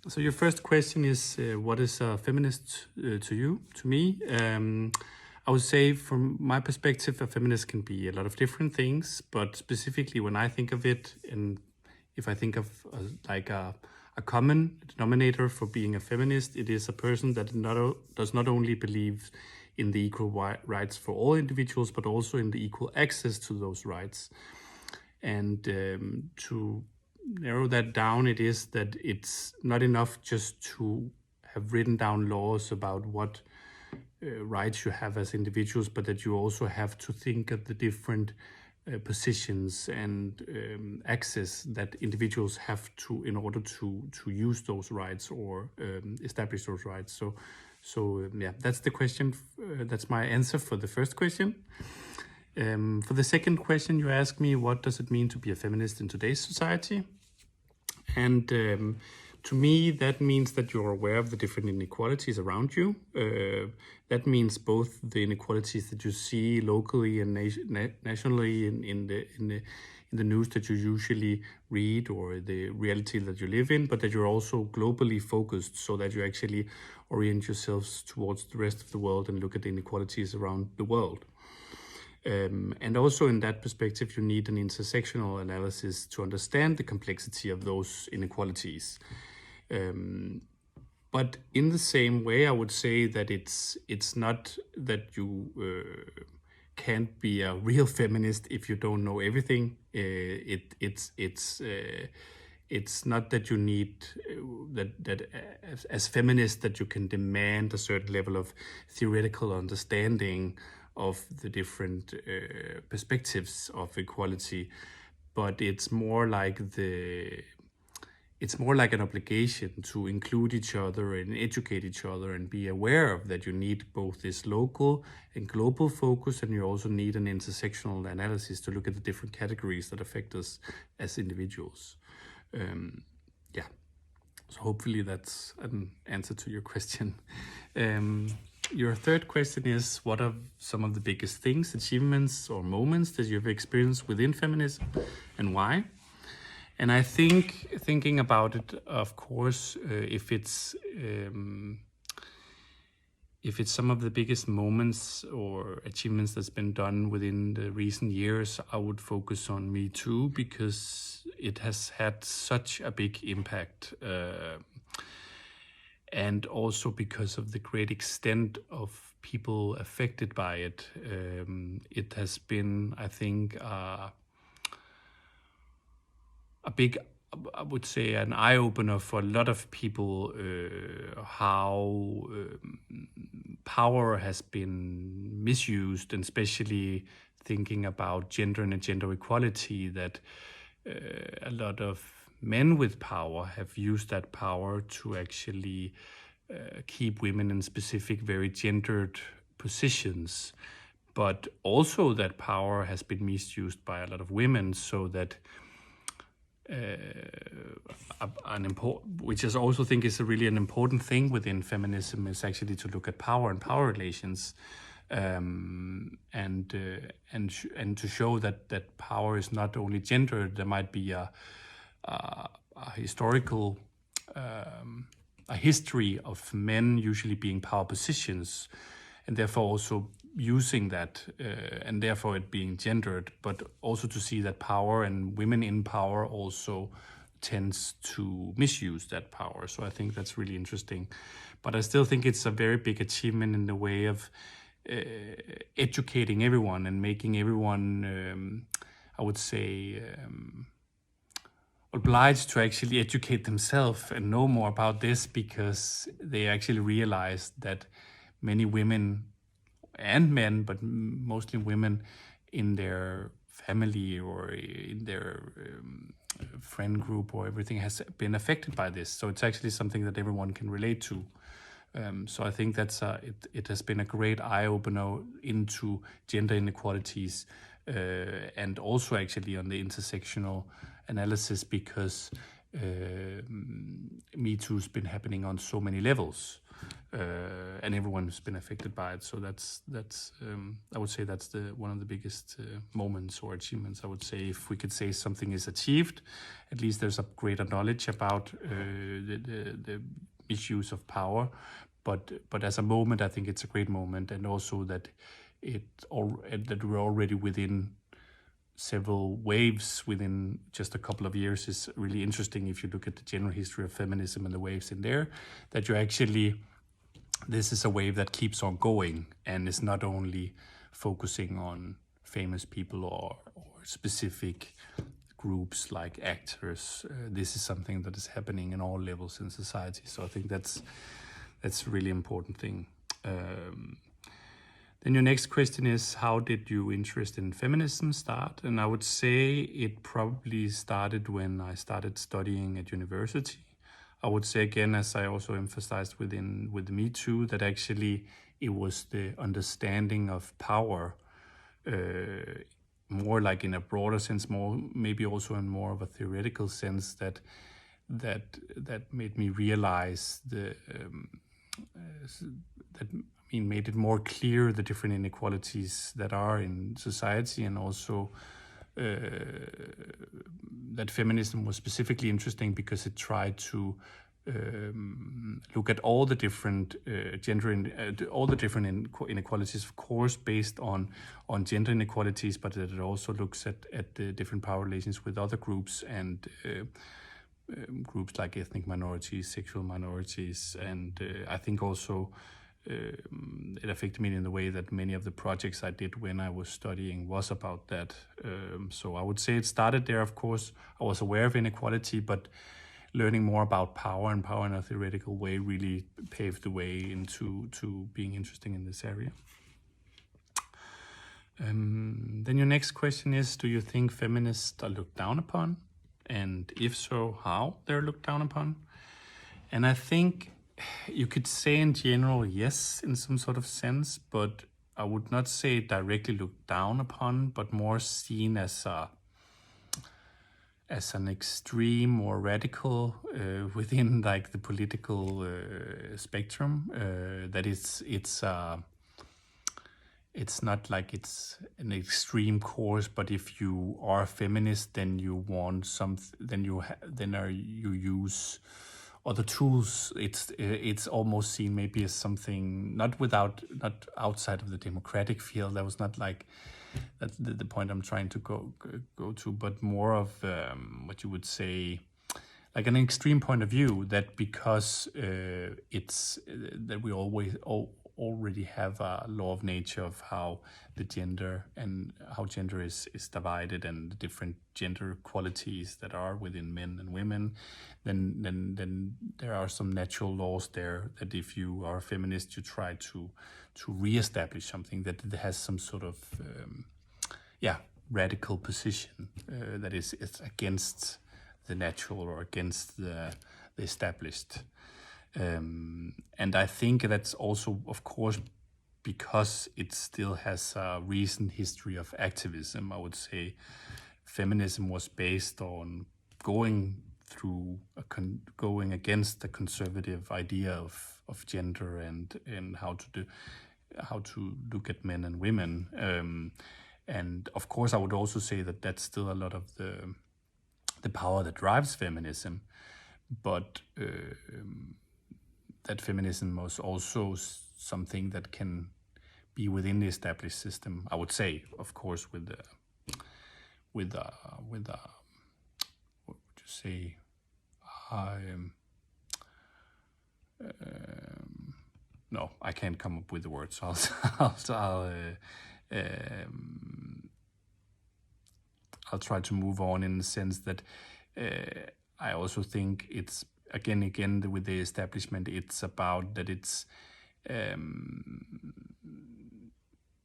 So your first question is, what is a feminist to you, to me? I would say from my perspective, a feminist can be a lot of different things, but specifically when I think of it, and if I think of a common denominator for being a feminist, it is a person that does not only believe in the equal rights for all individuals, but also in the equal access to those rights. And to narrow that down, it is that it's not enough just to have written down laws about what rights you have as individuals, but that you also have to think of the different positions and access that individuals have to in order to use those rights or establish those rights. So yeah, that's the question. That's my answer for the first question. For the second question, you asked me, what does it mean to be a feminist in today's society? And to me, that means that you're aware of the different inequalities around you. That means both the inequalities that you see locally and nationally in the news that you usually read or the reality that you live in, but that you're also globally focused so that you actually orient yourselves towards the rest of the world and look at the inequalities around the world. And also in that perspective, you need an intersectional analysis to understand the complexity of those inequalities. But in the same way, I would say that it's not that you can't be a real feminist if you don't know everything. It's not that you need that as feminists that you can demand a certain level of theoretical understanding of the different perspectives of equality, but it's more like an obligation to include each other and educate each other and be aware of that you need both this local and global focus, and you also need an intersectional analysis to look at the different categories that affect us as individuals. Yeah, so hopefully that's an answer to your question. Your third question is, what are some of the biggest things, achievements or moments that you've experienced within feminism and why? And I think thinking about it, of course, if it's some of the biggest moments or achievements that's been done within the recent years, I would focus on Me Too, because it has had such a big impact. And also because of the great extent of people affected by it. It has been, I think, a big, I would say, an eye-opener for a lot of people, how power has been misused, and especially thinking about gender and gender equality, that a lot of men with power have used that power to actually keep women in specific, very gendered positions. But also that power has been misused by a lot of women, so that which I also think is really an important thing within feminism, is actually to look at power and power relations, and to show that power is not only gendered. There might be a historical a history of men usually being power positions, and therefore also using that, and therefore it being gendered, but also to see that power and women in power also tends to misuse that power. So I think that's really interesting. But I still think it's a very big achievement in the way of educating everyone and making everyone, I would say, obliged to actually educate themselves and know more about this, because they actually realize that many women and men, but mostly women in their family or in their friend group or everything has been affected by this. So it's actually something that everyone can relate to. So I think that's it has been a great eye-opener into gender inequalities, and also actually on the intersectional analysis, because Me Too's been happening on so many levels. and everyone's been affected by it. So that's I would say that's one of the biggest moments or achievements. I would say if we could say something is achieved, at least there's a greater knowledge about the issues of power. But as a moment, I think it's a great moment, and also that that we're already within several waves within just a couple of years is really interesting. If you look at the general history of feminism and the waves in there, that you actually, this is a wave that keeps on going and is not only focusing on famous people or specific groups like actors. This is something that is happening in all levels in society. So I think that's a really important thing. Then your next question is, how did your interest in feminism start? And I would say it probably started when I started studying at university. I would say again, as I also emphasized with the Me Too, that actually it was the understanding of power, more like in a broader sense, more maybe also in more of a theoretical sense, that made me realize made it more clear the different inequalities that are in society, and also that feminism was specifically interesting because it tried to look at all the different all the different inequalities, of course, based on gender inequalities, but that it also looks at the different power relations with other groups and groups like ethnic minorities, sexual minorities, and I think also it affected me in the way that many of the projects I did when I was studying was about that. So I would say it started there. Of course, I was aware of inequality, but learning more about power and power in a theoretical way really paved the way into being interesting in this area. Then your next question is, do you think feminists are looked down upon? And if so, how they're looked down upon? And I think you could say in general, yes, in some sort of sense, but I would not say directly looked down upon, but more seen as an extreme or radical within like the political spectrum. That it's not like it's an extreme course, but if you are a feminist, then you want you use other tools. It's almost seen maybe as something not outside of the democratic field. That was not like that's the point I'm trying to go to, but more of what you would say like an extreme point of view, that because it's that we already have a law of nature of how the gender and how gender is divided, and the different gender qualities that are within men and women, then there are some natural laws there that if you are a feminist, you try to reestablish something that has some sort of radical position that is against the natural or against the established. And I think that's also, of course, because it still has a recent history of activism. I would say feminism was based on going against the conservative idea of gender and how to look at men and women. And of course, I would also say that that's still a lot of the power that drives feminism, but that feminism was also something that can be within the established system. I would say, of course, with what would you say? No, I can't come up with the words. I'll try to move on in the sense that I also think it's again with the establishment, it's about that it's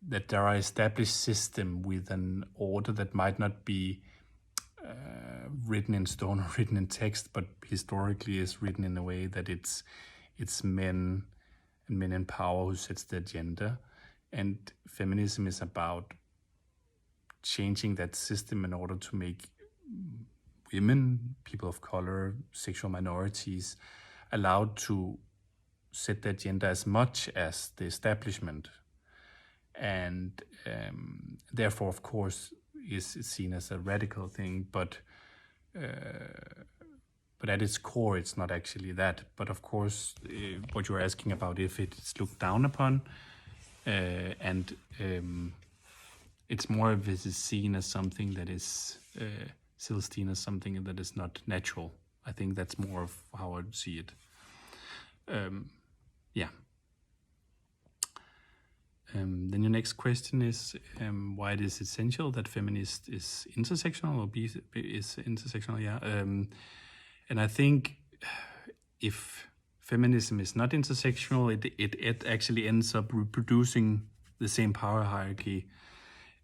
that there are established system with an order that might not be written in stone or written in text, but historically is written in a way that it's men and men in power who sets the agenda, and feminism is about changing that system in order to make women, people of color, sexual minorities allowed to set the agenda as much as the establishment, and therefore, of course, is seen as a radical thing. But at its core, it's not actually that. But of course, what you're asking about, if it's looked down upon, and it's more if it is seen as something that is still seen as something that is not natural. I think that's more of how I would see it. Yeah. Then your next question is why it is essential that feminist is intersectional or is intersectional. Yeah. And I think if feminism is not intersectional, it actually ends up reproducing the same power hierarchy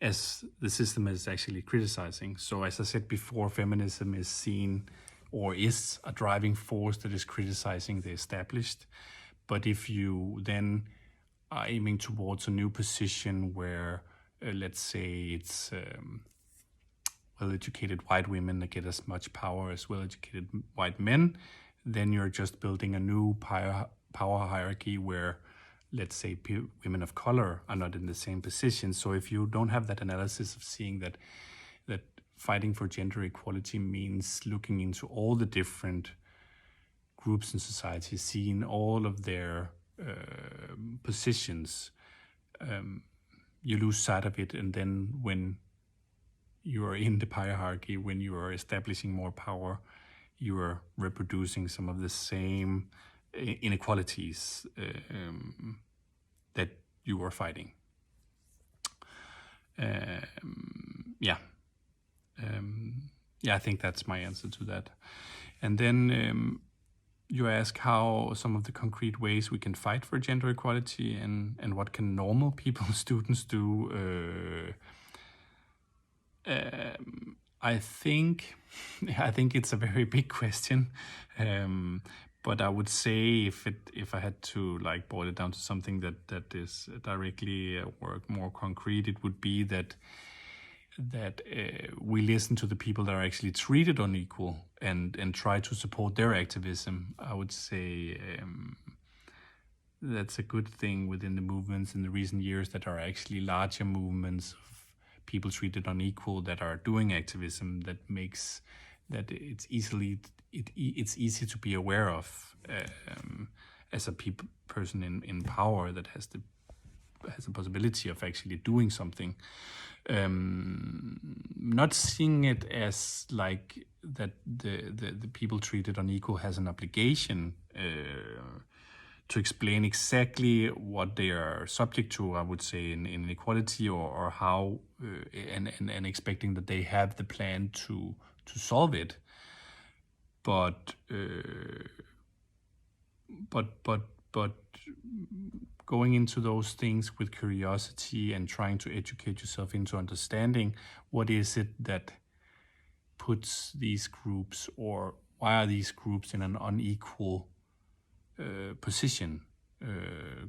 as the system is actually criticizing. So as I said before, feminism is seen or is a driving force that is criticizing the established. But if you then are aiming towards a new position where, let's say, it's well-educated white women that get as much power as well-educated white men, then you're just building a new power hierarchy where, let's say, women of color are not in the same position. So if you don't have that analysis of seeing that fighting for gender equality means looking into all the different groups in society, seeing all of their positions, you lose sight of it. And then when you are in the hierarchy, when you are establishing more power, you are reproducing some of the same inequalities that you are fighting. I think that's my answer to that. And then you ask how some of the concrete ways we can fight for gender equality and what can normal people, students do. I think it's a very big question, but I would say if I had to like boil it down to something that is directly or more concrete, it would be that we listen to the people that are actually treated unequal and try to support their activism. I would say that's a good thing within the movements in the recent years, that are actually larger movements of people treated unequal that are doing activism that makes that it's easy to be aware of as a person in power that has the possibility of actually doing something. Not seeing it as like that the people treated unequal has an obligation to explain exactly what they are subject to, I would say, in inequality or how, and expecting that they have the plan to solve it. But going into those things with curiosity and trying to educate yourself into understanding what is it that puts these groups, or why are these groups in an unequal position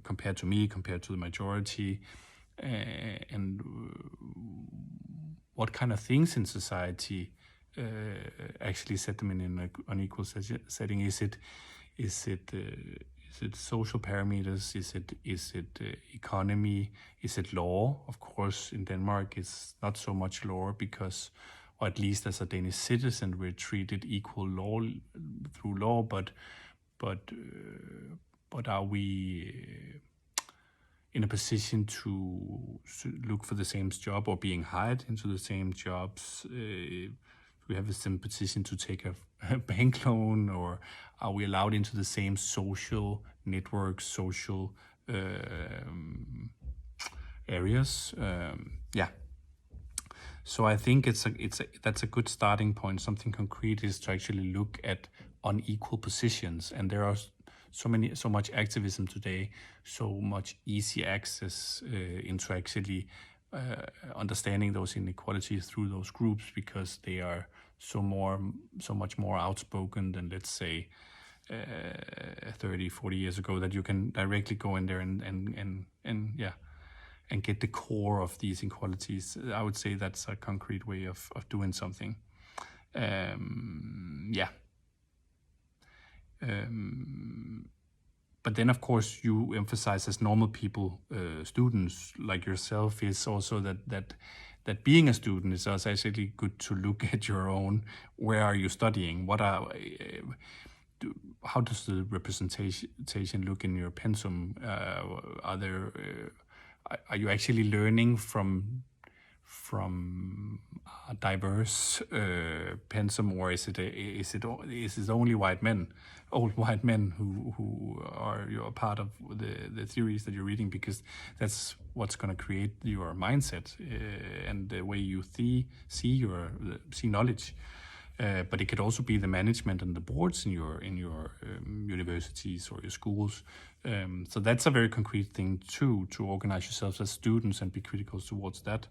compared to me, compared to the majority, and what kind of things in society actually set them in an unequal setting. Is it social parameters? Is it economy? Is it law? Of course, in Denmark, it's not so much law because, or at least as a Danish citizen, we're treated equal through law. But are we in a position to look for the same job or being hired into the same jobs? We have the same position to take a bank loan, or are we allowed into the same social networks, social areas? So I think that's a good starting point. Something concrete is to actually look at unequal positions, and there are so much activism today, so much easy access into actually understanding those inequalities through those groups, because they are so much more outspoken than, let's say, 30, 40 years ago, that you can directly go in there and get the core of these inequalities. I would say that's a concrete way of doing something. but then of course you emphasize as normal people, students like yourself, is also that being a student is also actually good to look at your own. Where are you studying? How does the representation look in your pensum? Are you actually learning from a diverse pensum, or is it only old white men who are part of the theories that you're reading? Because that's what's going to create your mindset and the way you see knowledge. But it could also be the management and the boards in your universities or your schools. So that's a very concrete thing too, to organize yourselves as students and be critical towards that.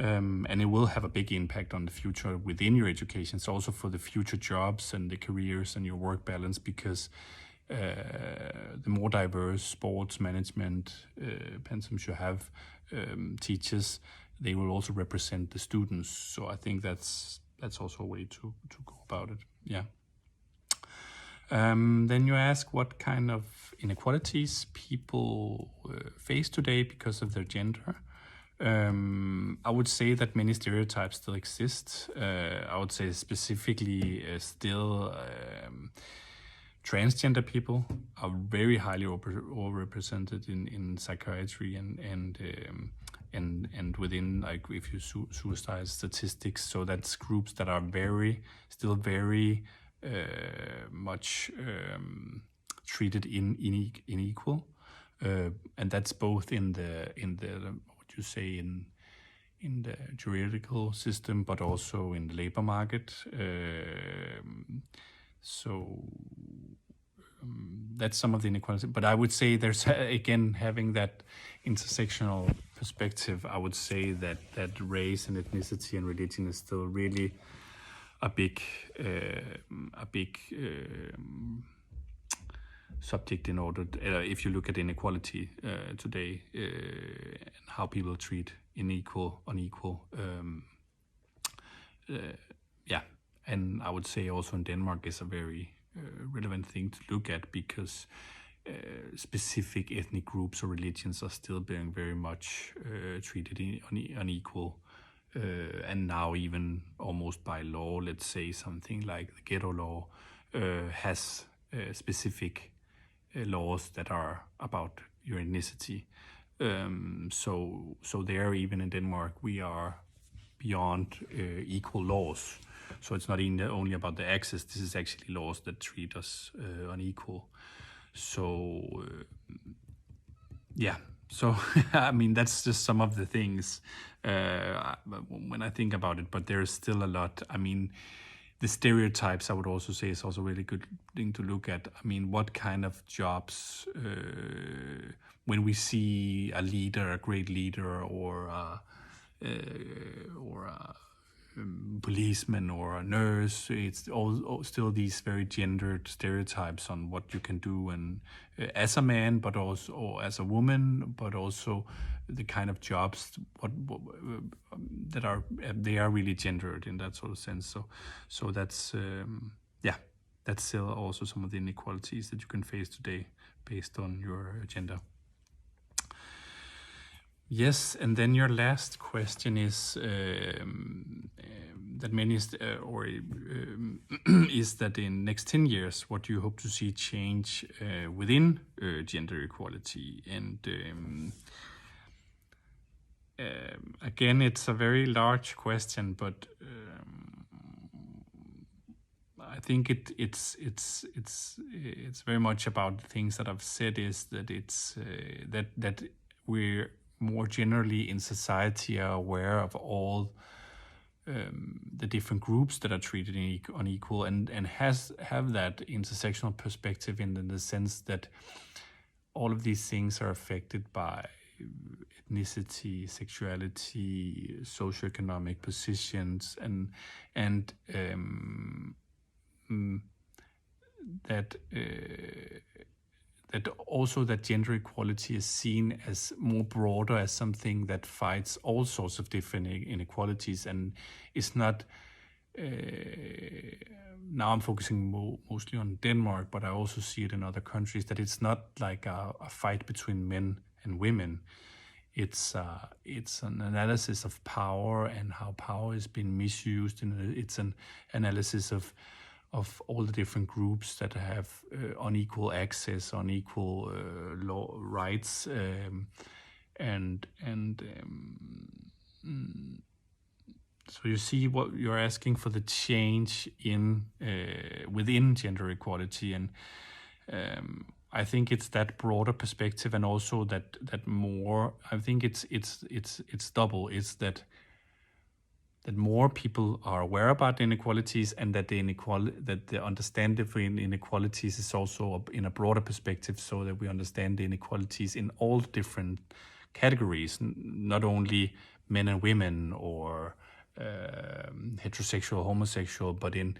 And it will have a big impact on the future within your education. So also for the future jobs and the careers and your work balance, because the more diverse sports management pensums you have, teachers, they will also represent the students. So I think that's also a way to go about it. Yeah. Then you ask what kind of inequalities people face today because of their gender. I would say that many stereotypes still exist. I would say specifically still transgender people are very highly overrepresented in psychiatry and within, like, if you suicide statistics. So that's groups that are still very much treated unequal, and that's both in the what you say in the juridical system, but also in the labor market. That's some of the inequality. But I would say there's, again, having that intersectional perspective, I would say that race and ethnicity and religion is still really a big subject in order, if you look at inequality today, and how people treat unequal. Yeah, and I would say also in Denmark is a very relevant thing to look at, because specific ethnic groups or religions are still being very much treated unequal, and now even almost by law. Let's say something like the ghetto law has specific laws that are about your ethnicity. So there, even in Denmark, we are beyond equal laws. So it's not only about the access. This is actually laws that treat us unequal. So yeah. So I mean, that's just some of the things when I think about it. But there's still a lot. I mean, the stereotypes, I would also say, is also a really good thing to look at. I mean, what kind of jobs, when we see a leader, a great leader, or a policeman or a nurse, it's all still these very gendered stereotypes on what you can do, and as a man, but also, or as a woman, but also the kind of jobs that are really gendered in that sort of sense. So that's that's still also some of the inequalities that you can face today based on your gender. Yes, and then your last question is that many is that in next 10 years, what do you hope to see change within gender equality? And again, it's a very large question, but I think it's very much about the things that I've said, is that it's that we're more generally in society are aware of all the different groups that are treated unequal, and have that intersectional perspective in the sense that all of these things are affected by ethnicity, sexuality, socioeconomic positions, and that also that gender equality is seen as more broader, as something that fights all sorts of different inequalities, and is not now I'm focusing mostly on Denmark, but I also see it in other countries, that it's not like a fight between men and women. It's an analysis of power and how power is being misused, and it's an analysis of all the different groups that have unequal access, unequal law rights, so you see what you're asking for, the change in within gender equality, and I think it's that broader perspective, and also that more. I think it's double. It's that more people are aware about inequalities, and that the understanding of inequalities is also in a broader perspective, so that we understand the inequalities in all different categories, not only men and women or heterosexual, homosexual, but in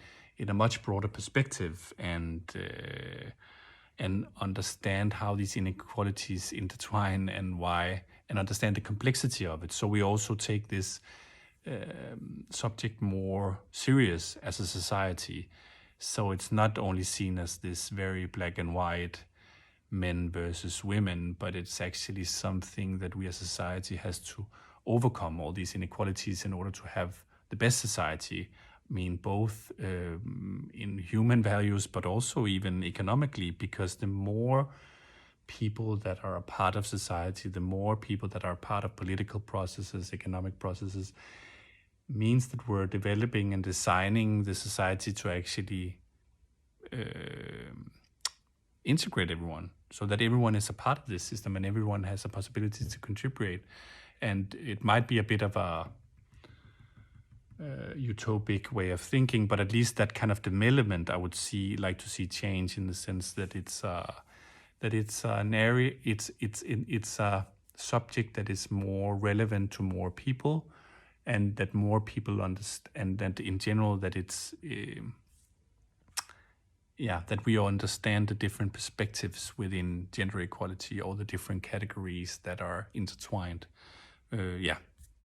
a much broader perspective, and understand how these inequalities intertwine and why, and understand the complexity of it. So we also take this subject more serious as a society. So it's not only seen as this very black and white men versus women, but it's actually something that we as a society has to overcome all these inequalities in order to have the best society. I mean, both in human values, but also even economically, because the more people that are a part of society, the more people that are part of political processes, economic processes, means that we're developing and designing the society to actually integrate everyone, so that everyone is a part of this system and everyone has a possibility to contribute. And it might be a bit of a utopic way of thinking, but at least that kind of development I would like to see change, in the sense that it's an area, it's a subject that is more relevant to more people, and that more people understand, and that in general that it's that we understand the different perspectives within gender equality, all the different categories that are intertwined.